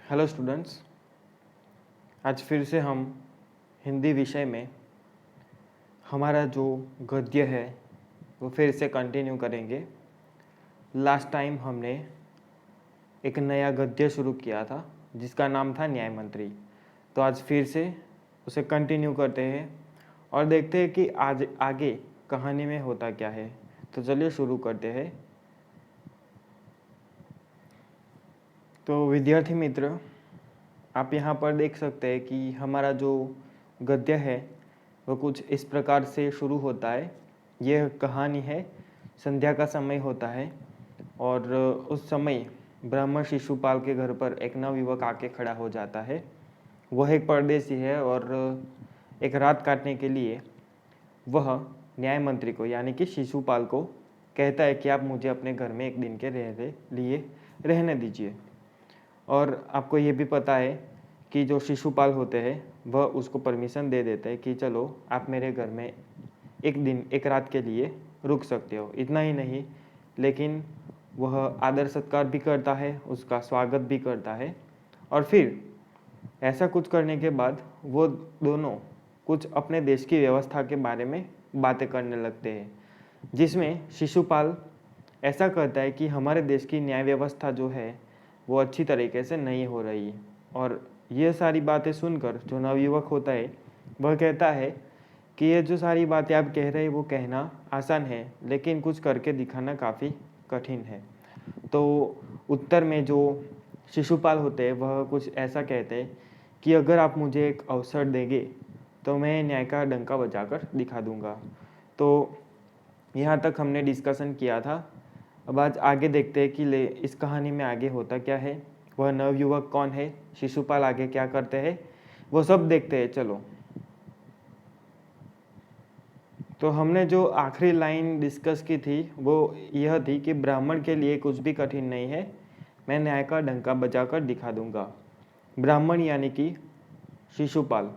Hello students, आज फिर से हम हिंदी विषय में हमारा जो गद्य है वो फिर से कंटिन्यू करेंगे। लास्ट टाइम हमने एक नया गद्य शुरू किया था जिसका नाम था न्याय मंत्री। तो आज फिर से उसे कंटिन्यू करते हैं और देखते हैं कि आज आगे कहानी में होता क्या है। तो चलिए शुरू करते हैं। तो विद्यार्थी मित्र, आप यहाँ पर देख सकते हैं कि हमारा जो गद्य है वो कुछ इस प्रकार से शुरू होता है। यह कहानी है, संध्या का समय होता है और उस समय ब्राह्मण शिशुपाल के घर पर एक नवयुवक आके खड़ा हो जाता है। वह एक परदेसी है और एक रात काटने के लिए वह न्याय मंत्री को यानी कि शिशुपाल को कहता है कि आप मुझे अपने घर में एक दिन के लिए रहने दीजिए। और आपको ये भी पता है कि जो शिशुपाल होते हैं वह उसको परमिशन दे देते हैं कि चलो आप मेरे घर में एक रात के लिए रुक सकते हो। इतना ही नहीं, लेकिन वह आदर सत्कार भी करता है, उसका स्वागत भी करता है। और फिर ऐसा कुछ करने के बाद वो दोनों कुछ अपने देश की व्यवस्था के बारे में बातें करने लगते हैं, जिसमें शिशुपाल ऐसा कहता है कि हमारे देश की न्याय व्यवस्था जो है वो अच्छी तरीके से नहीं हो रही है। और ये सारी बातें सुनकर जो नवयुवक होता है वह कहता है कि ये जो सारी बातें आप कह रहे हैं वो कहना आसान है, लेकिन कुछ करके दिखाना काफ़ी कठिन है। तो उत्तर में जो शिशुपाल होते हैं वह कुछ ऐसा कहते हैं कि अगर आप मुझे एक अवसर देंगे तो मैं न्याय का डंका बजाकर दिखा दूंगा। तो यहाँ तक हमने डिस्कशन किया था। अब आज आगे देखते हैं कि इस कहानी में आगे होता क्या है, वह नवयुवक कौन है, शिशुपाल आगे क्या करते हैं, वो सब देखते हैं। चलो, तो हमने जो आखिरी लाइन डिस्कस की थी वो यह थी कि ब्राह्मण के लिए कुछ भी कठिन नहीं है, मैं न्याय का डंका बजाकर दिखा दूंगा। ब्राह्मण यानी कि शिशुपाल।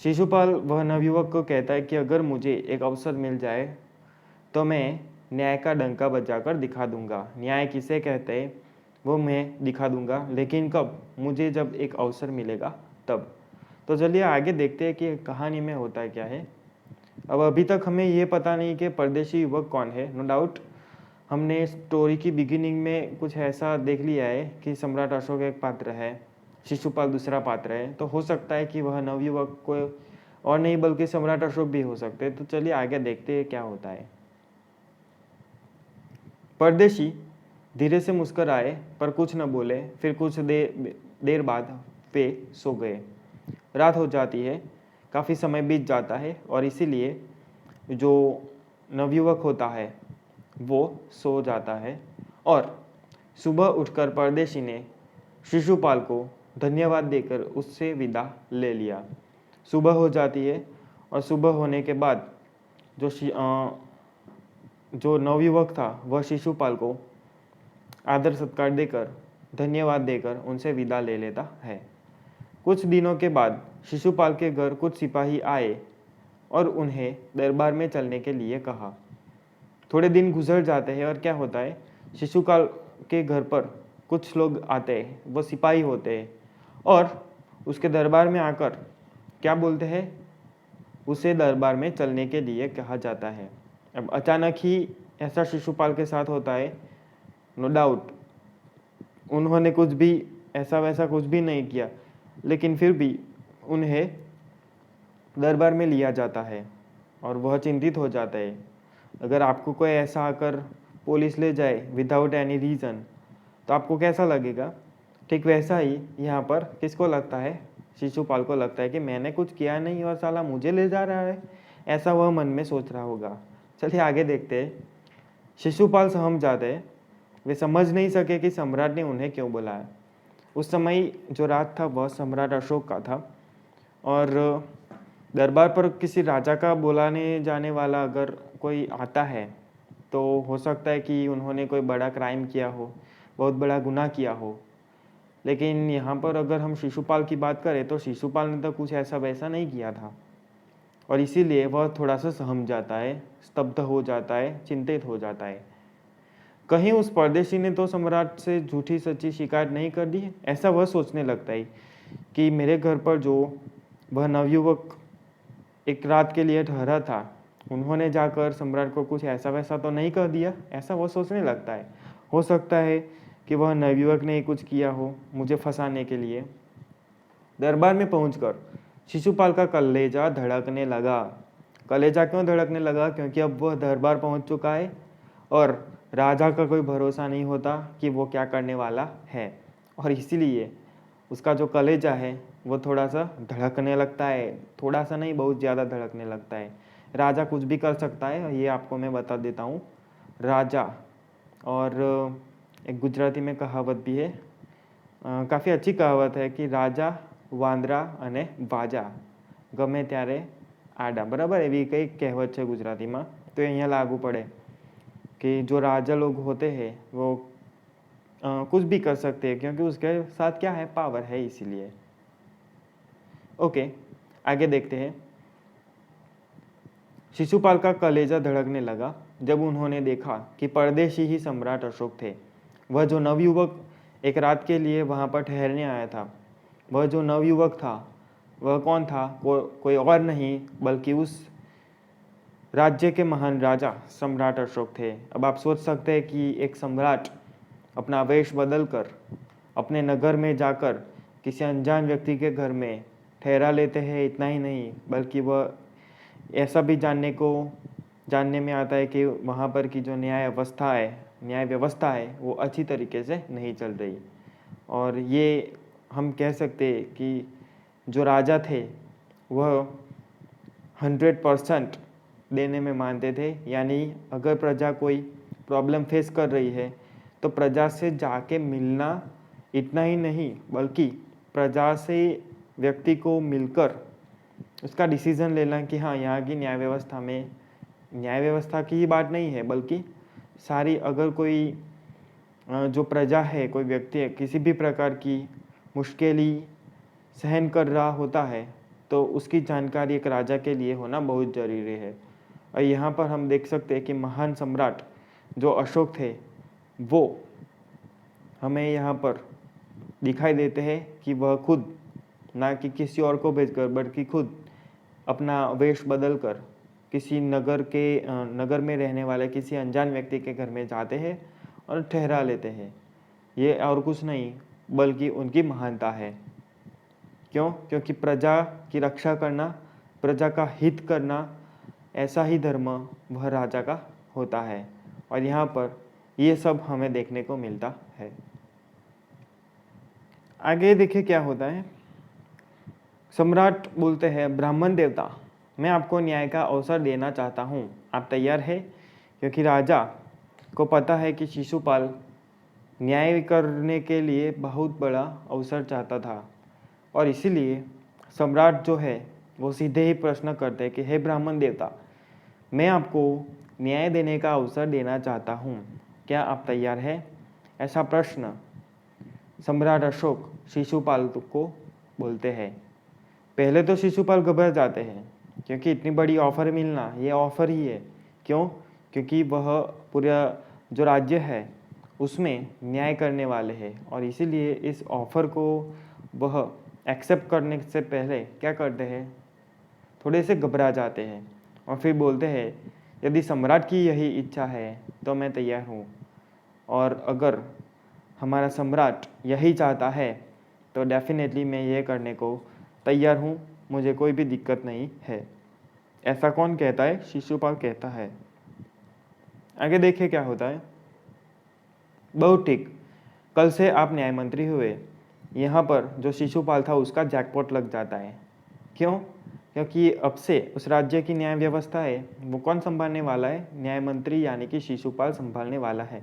शिशुपाल वह नवयुवक को कहता है कि अगर मुझे एक अवसर मिल जाए तो मैं न्याय का डंका बजाकर दिखा दूंगा। न्याय किसे कहते हैं वो मैं दिखा दूंगा, लेकिन कब? मुझे जब एक अवसर मिलेगा तब। तो चलिए आगे देखते हैं कि कहानी में होता क्या है। अब अभी तक हमें ये पता नहीं कि परदेशी युवक कौन है। नो डाउट हमने स्टोरी की बिगिनिंग में कुछ ऐसा देख लिया है कि सम्राट अशोक एक पात्र है, शिशुपाल दूसरा पात्र है। तो हो सकता है कि वह नवयुवक को और नहीं बल्कि सम्राट अशोक भी हो सकते हैं। तो चलिए आगे देखते हैं क्या होता है। परदेशी धीरे से मुस्कुराए पर कुछ न बोले। फिर कुछ देर बाद वे सो गए। रात हो जाती है, काफ़ी समय बीत जाता है और इसीलिए जो नवयुवक होता है वो सो जाता है। और सुबह उठकर परदेशी ने शिशुपाल को धन्यवाद देकर उससे विदा ले लिया। सुबह हो जाती है और सुबह होने के बाद जो नवयुवक था वह शिशुपाल को आदर सत्कार देकर, धन्यवाद देकर उनसे विदा ले लेता है। कुछ दिनों के बाद शिशुपाल के घर कुछ सिपाही आए और उन्हें दरबार में चलने के लिए कहा। थोड़े दिन गुजर जाते हैं और क्या होता है, शिशुपाल के घर पर कुछ लोग आते हैं, वो सिपाही होते हैं और उसके दरबार में आकर क्या बोलते हैं, उसे दरबार में चलने के लिए कहा जाता है। अब अचानक ही ऐसा शिशुपाल के साथ होता है। नो डाउट उन्होंने कुछ भी ऐसा वैसा कुछ भी नहीं किया, लेकिन फिर भी उन्हें दरबार में लिया जाता है और वह चिंतित हो जाता है। अगर आपको कोई ऐसा आकर पुलिस ले जाए विदाउट एनी रीज़न तो आपको कैसा लगेगा? ठीक वैसा ही यहाँ पर किसको लगता है, शिशुपाल को लगता है कि मैंने कुछ किया नहीं और साला मुझे ले जा रहा है। ऐसा वह मन में सोच रहा होगा। चलिए आगे देखते हैं। शिशुपाल सहम जाते हैं। वे समझ नहीं सके कि सम्राट ने उन्हें क्यों बुलाया। उस समय जो रात था वह सम्राट अशोक का था और दरबार पर किसी राजा का बुलाने जाने वाला अगर कोई आता है तो हो सकता है कि उन्होंने कोई बड़ा क्राइम किया हो, बहुत बड़ा गुनाह किया हो। लेकिन यहाँ पर अगर हम शिशुपाल की बात करें तो शिशुपाल ने तो कुछ ऐसा वैसा नहीं किया था और इसीलिए वह थोड़ा सा सहम जाता है, स्तब्ध हो जाता है, चिंतित हो जाता है। कहीं उस परदेशी ने तो सम्राट से झूठी सच्ची शिकायत नहीं कर दी है। ऐसा वह सोचने लगता है कि मेरे घर पर जो वह नवयुवक एक रात के लिए ठहरा था, उन्होंने जाकर सम्राट को कुछ ऐसा वैसा तो नहीं कर दिया। ऐसा वह सोचने लगता है। हो सकता है कि वह नवयुवक ने कुछ किया हो मुझे फंसाने के लिए। दरबार में पहुंचकर शिशुपाल का कलेजा धड़कने लगा। कलेजा क्यों धड़कने लगा? क्योंकि अब वह दरबार पहुंच चुका है और राजा का कोई भरोसा नहीं होता कि वो क्या करने वाला है, और इसीलिए उसका जो कलेजा है वो थोड़ा सा धड़कने लगता है। थोड़ा सा नहीं, बहुत ज़्यादा धड़कने लगता है। राजा कुछ भी कर सकता है, ये आपको मैं बता देता हूँ। राजा, और एक गुजराती में कहावत भी है, काफ़ी अच्छी कहावत है कि राजा વાંદરા અને વાજા ગમે ત્યારે આડા, બરાબર? એવી કઈ કહેવત છે ગુજરાતીમાં, તો અહીંયા લાગુ પડે कि जो राजा लोग होते हैं वो कुछ भी कर सकते हैं, क्योंकि उसके साथ क्या है, पावर है, इसीलिए। ओके, आगे देखते हैं। शिशुपाल का कलेजा धड़कने लगा जब उन्होंने देखा कि परदेशी ही सम्राट अशोक थे। वह जो नवयुवक एक रात के लिए वहां पर ठहरने आया था, वह जो नवयुवक था वह कौन था? कोई और नहीं बल्कि उस राज्य के महान राजा सम्राट अशोक थे। अब आप सोच सकते हैं कि एक सम्राट अपना वेश बदलकर अपने नगर में जाकर किसी अनजान व्यक्ति के घर में ठहरा लेते हैं। इतना ही नहीं, बल्कि वह ऐसा भी जानने में आता है कि वहाँ पर की जो न्याय व्यवस्था है वो अच्छी तरीके से नहीं चल रही। और ये हम कह सकते हैं कि जो राजा थे वह 100% देने में मानते थे। यानी अगर प्रजा कोई प्रॉब्लम फेस कर रही है तो प्रजा से जाके मिलना, इतना ही नहीं बल्कि प्रजा से व्यक्ति को मिलकर उसका डिसीज़न लेना कि हाँ, यहाँ की न्याय व्यवस्था की ही बात नहीं है, बल्कि सारी, अगर कोई जो प्रजा है, कोई व्यक्ति है, किसी भी प्रकार की मुश्किल सहन कर रहा होता है तो उसकी जानकारी एक राजा के लिए होना बहुत ज़रूरी है। और यहाँ पर हम देख सकते हैं कि महान सम्राट जो अशोक थे वो हमें यहाँ पर दिखाई देते हैं कि वह खुद, ना कि किसी और को भेजकर, बल्कि खुद अपना वेश बदलकर किसी नगर में रहने वाले किसी अनजान व्यक्ति के घर में जाते हैं और ठहरा लेते हैं। ये और कुछ नहीं बल्कि उनकी महानता है। क्यों? क्योंकि प्रजा की रक्षा करना, प्रजा का हित करना, ऐसा ही धर्म वह राजा का होता है। और यहाँ पर ये सब हमें देखने को मिलता है। आगे देखिए क्या होता है। सम्राट बोलते हैं, ब्राह्मण देवता, मैं आपको न्याय का अवसर देना चाहता हूँ, आप तैयार है? क्योंकि राजा को पता है कि शिशुपाल न्याय करने के लिए बहुत बड़ा अवसर चाहता था, और इसीलिए सम्राट जो है वो सीधे ही प्रश्न करते हैं कि हे ब्राह्मण देवता, मैं आपको न्याय देने का अवसर देना चाहता हूँ, क्या आप तैयार है? ऐसा प्रश्न सम्राट अशोक शिशुपाल को बोलते हैं। पहले तो शिशुपाल घबरा जाते हैं, क्योंकि इतनी बड़ी ऑफर मिलना, ये ऑफर ही है। क्यों? क्योंकि वह पूरा जो राज्य है उसमें न्याय करने वाले हैं, और इसीलिए इस ऑफर को वह एक्सेप्ट करने से पहले क्या करते हैं, थोड़े से घबरा जाते हैं। और फिर बोलते हैं, यदि सम्राट की यही इच्छा है तो मैं तैयार हूँ, और अगर हमारा सम्राट यही चाहता है तो डेफिनेटली मैं ये करने को तैयार हूँ, मुझे कोई भी दिक्कत नहीं है। ऐसा कौन कहता है? शिशुपाल कहता है। आगे देखिए क्या होता है। बहुत ठीक, कल से आप न्याय मंत्री हुए। यहाँ पर जो शिशुपाल था उसका जैकपॉट लग जाता है। क्यों? क्योंकि अब से उस राज्य की न्याय व्यवस्था है वो कौन संभालने वाला है? न्याय मंत्री, यानी कि शिशुपाल संभालने वाला है।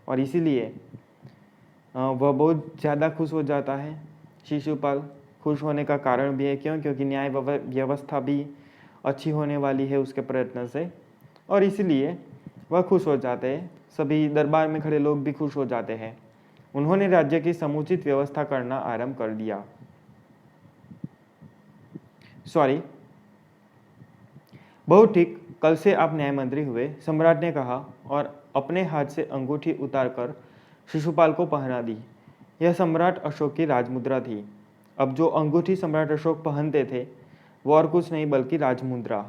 और इसीलिए वह बहुत ज़्यादा खुश हो जाता है। शिशुपाल खुश होने का कारण भी है, क्यों? क्योंकि न्याय व्यवस्था भी अच्छी होने वाली है उसके प्रयत्न से, और इसीलिए वह खुश हो जाते हैं। सभी दरबार में खड़े लोग भी खुश हो जाते हैं। उन्होंने राज्य की समुचित व्यवस्था करना आरंभ कर दिया। बहुत ठीक, कल से आप न्याय मंत्री हुए, सम्राट ने कहा, और अपने हाथ से अंगूठी उतारकर शिशुपाल को पहना दी। यह सम्राट अशोक की राजमुद्रा थी। अब जो अंगूठी सम्राट अशोक पहनते थे वो और कुछ नहीं बल्कि राजमुद्रा।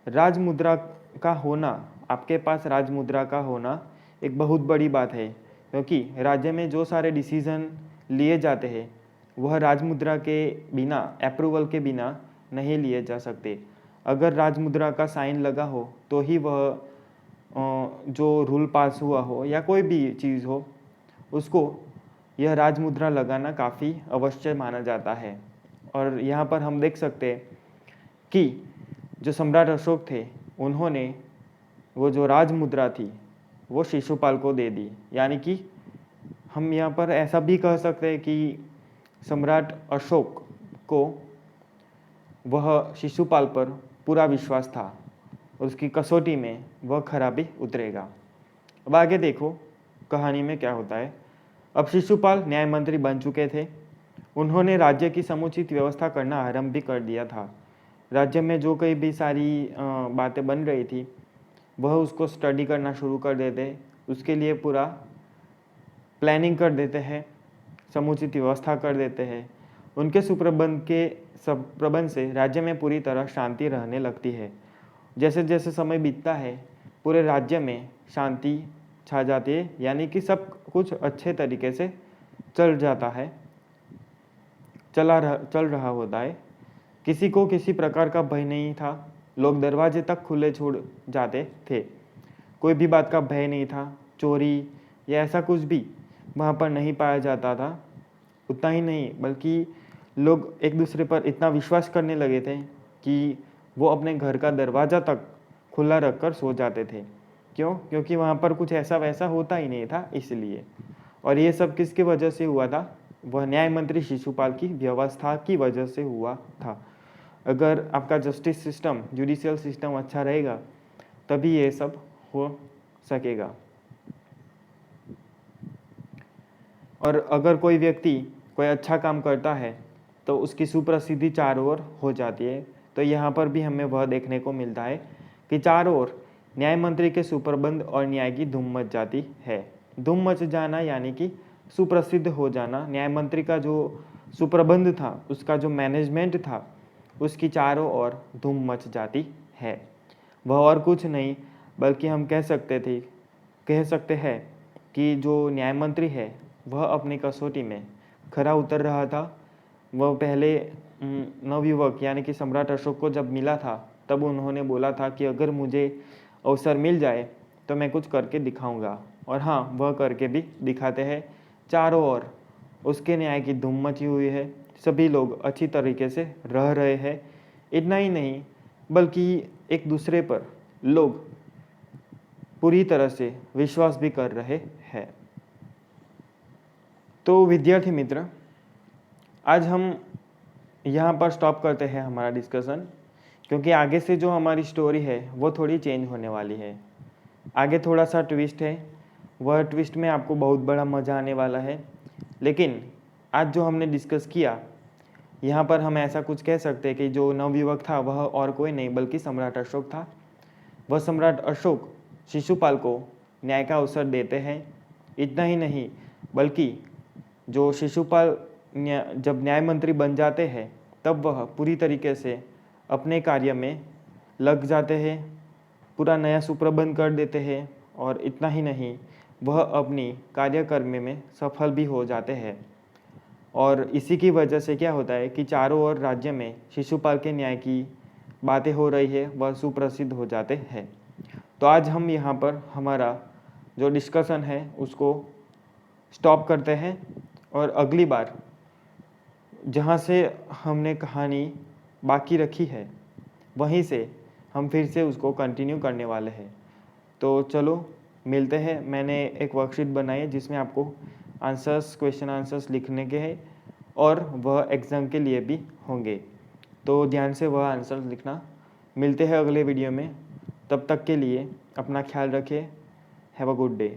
राजमुद्रा का होना, आपके पास राजमुद्रा का होना एक बहुत बड़ी बात है, क्योंकि राज्य में जो सारे डिसीजन लिए जाते हैं वह राजमुद्रा के बिना, अप्रूवल के बिना नहीं लिए जा सकते। अगर राजमुद्रा का साइन लगा हो तो ही वह जो रूल पास हुआ हो या कोई भी चीज़ हो उसको यह राजमुद्रा लगाना काफ़ी अवश्य माना जाता है। और यहाँ पर हम देख सकते हैं कि जो सम्राट अशोक थे उन्होंने वो जो राजमुद्रा थी वो शिशुपाल को दे दी। यानी कि हम यहाँ पर ऐसा भी कह सकते हैं कि सम्राट अशोक को वह शिशुपाल पर पूरा विश्वास था और उसकी कसौटी में वह खरा भी उतरेगा। अब आगे देखो कहानी में क्या होता है। अब शिशुपाल न्याय मंत्री बन चुके थे। उन्होंने राज्य की समुचित व्यवस्था करना आरंभ भी कर दिया था। राज्य में जो कई भी सारी बातें बन रही थी वह उसको स्टडी करना शुरू कर देते, उसके लिए पूरा प्लानिंग कर देते हैं, समुचित व्यवस्था कर देते हैं। उनके प्रबंध से राज्य में पूरी तरह शांति रहने लगती है। जैसे जैसे समय बीतता है पूरे राज्य में शांति छा जाती है, यानी कि सब कुछ अच्छे तरीके से चल जाता है, चल रहा होता है। किसी को किसी प्रकार का भय नहीं था। लोग दरवाजे तक खुले छोड़ जाते थे। कोई भी बात का भय नहीं था। चोरी या ऐसा कुछ भी वहाँ पर नहीं पाया जाता था। उतना ही नहीं बल्कि लोग एक दूसरे पर इतना विश्वास करने लगे थे कि वो अपने घर का दरवाज़ा तक खुला रखकर सो जाते थे। क्यों? क्योंकि वहाँ पर कुछ ऐसा वैसा होता ही नहीं था इसलिए। और ये सब किसकी वजह से हुआ था? वह न्याय मंत्री शिशुपाल की व्यवस्था की वजह से हुआ था। अगर आपका जस्टिस सिस्टम, जुडिशियल सिस्टम अच्छा रहेगा तभी ये सब हो सकेगा। और अगर कोई व्यक्ति कोई अच्छा काम करता है तो उसकी सुप्रसिद्धि चारों ओर हो जाती है। तो यहाँ पर भी हमें वह देखने को मिलता है कि चारों ओर न्याय मंत्री के सुप्रबंध और न्याय की धूम मच जाती है। धूम मच जाना यानी कि सुप्रसिद्ध हो जाना। न्याय मंत्री का जो सुप्रबंध था, उसका जो मैनेजमेंट था, उसकी चारों ओर धूम मच जाती है। वह और कुछ नहीं बल्कि हम कह सकते हैं कि जो न्याय मंत्री है वह अपनी कसौटी में खरा उतर रहा था। वह पहले नवयुवक यानी कि सम्राट अशोक को जब मिला था तब उन्होंने बोला था कि अगर मुझे अवसर मिल जाए तो मैं कुछ करके दिखाऊंगा। और हाँ, वह करके भी दिखाते हैं। चारों ओर उसके न्याय की धूम मची हुई है। सभी लोग अच्छी तरीके से रह रहे हैं। इतना ही नहीं बल्कि एक दूसरे पर लोग पूरी तरह से विश्वास भी कर रहे हैं। तो विद्यार्थी मित्र, आज हम यहाँ पर स्टॉप करते हैं हमारा डिस्कशन, क्योंकि आगे से जो हमारी स्टोरी है वो थोड़ी चेंज होने वाली है। आगे थोड़ा सा ट्विस्ट है, वह ट्विस्ट में आपको बहुत बड़ा मज़ा आने वाला है। लेकिन आज जो हमने डिस्कस किया, यहाँ पर हम ऐसा कुछ कह सकते हैं कि जो नवयुवक था वह और कोई नहीं बल्कि सम्राट अशोक था। वह सम्राट अशोक शिशुपाल को न्याय का अवसर देते हैं। इतना ही नहीं बल्कि जो शिशुपाल जब न्याय मंत्री बन जाते हैं तब वह पूरी तरीके से अपने कार्य में लग जाते हैं, पूरा नया सुप्रबंध कर देते हैं। और इतना ही नहीं, वह अपनी कार्यक्रम में सफल भी हो जाते हैं। और इसी की वजह से क्या होता है कि चारों ओर राज्य में शिशुपाल के न्याय की बातें हो रही है, वह सुप्रसिद्ध हो जाते हैं। तो आज हम यहाँ पर हमारा जो डिस्कशन है उसको स्टॉप करते हैं और अगली बार जहाँ से हमने कहानी बाकी रखी है वहीं से हम फिर से उसको कंटिन्यू करने वाले हैं। तो चलो मिलते हैं। मैंने एक वर्कशीट बनाई है जिसमें आपको क्वेश्चन आंसर्स लिखने के हैं और वह एग्ज़ाम के लिए भी होंगे। तो ध्यान से वह आंसर्स लिखना। मिलते हैं अगले वीडियो में। तब तक के लिए अपना ख्याल रखिए। Have a good day.